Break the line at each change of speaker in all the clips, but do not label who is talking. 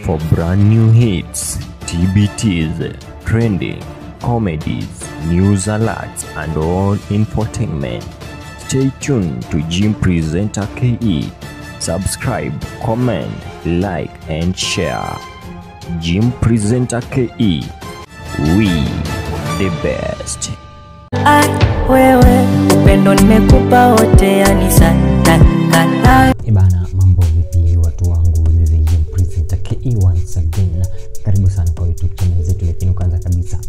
For brand new hits, TBTs, trending, comedies, news alerts, and all infotainment, stay tuned to Jim Presenter KE. Subscribe, comment, like, and share. Jim Presenter KE. We the best.
Wewe upendo nimekupa wote, yani sana.
Ibana, mambo vipi watu wangu? This is Jim Presenter KE once again. Karibu sana kwa YouTube channel zetu, lakini kwanza kabisa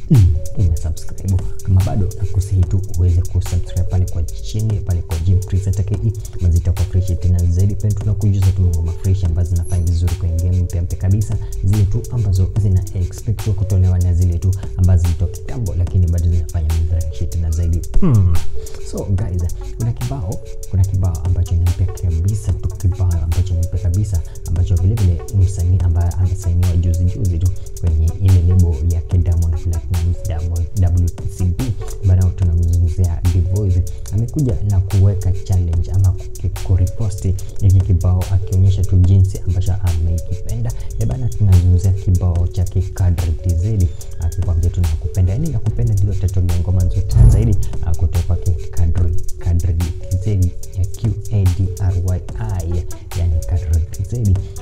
umesubscribe. Kama bado nakusihi tu uweze kusubscribe pale kwa chini pale kwa Jim Presenter KE. Mazita kwa fresh tena zaidi, pia tunakujuza tu ngoma fresh ambazo zinafanya vizuri kwenye game mpya kabisa, zile tu ambazo zina expect kutolewa na zile tu ambazo zilitoka kitambo lakini bado zinafanya vizuri tena zaidi. So guys, kuna kibao ambacho ni mpya kabisa, kibao ambacho ni mpya kabisa, ambacho vile vile msanii ambaye amesainiwa juzi tu kwenye ile lebo ya Diamond Platnumz WCB. Bana, tunamzungumzia The Voice. Amekuja na kuweka challenge ama kureposti hiki kibao, akionyesha tu jinsi ambacho ameikipenda. Bana, tunazungumzia kibao cha Kadri TZ, akikwambia tunakupenda, yani nakupenda ndio title ya ngoma nzuri zaidi kutoka kwa Kadri TZ ya QADRY, yani Kadri TZ.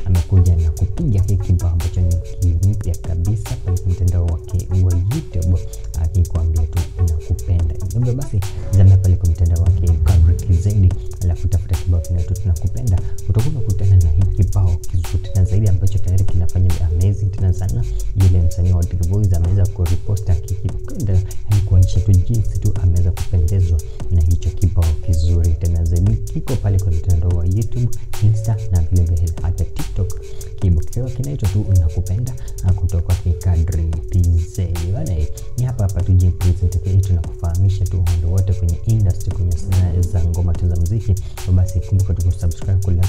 Amekuja na kupiga hiki kibao ambacho ni mpya kabisa kwenye mtandao wake wa YouTube, akikwambia tu nakupenda. Hivyo basi zama pale kwa mtandao wake Kadri TZ, alafu tafuta kibao kinaitwa tunakupenda, utakuwa unakutana na hiki kibao kizuri tena zaidi ambacho tayari kinafanya amazing tena sana. Yule msanii wa The Voice ameweza kurepost akikipenda, yani kuonyesha tu jinsi tu ameweza kupendezwa na hicho kibao kizuri tena zaidi. Kiko pale kwa mtandao wa YouTube, Insta na vile vile hata TikTok. Kibao kinaitwa tu nakupenda kutoka kwa Kadri TZ. Bana, ni hapa tu Jim Presenter KE, tunakufahamisha tu ndio wote kwenye industry, kwenye sanaa za ngoma za muziki. Basi kumbuka tu kusubscribe, kulike,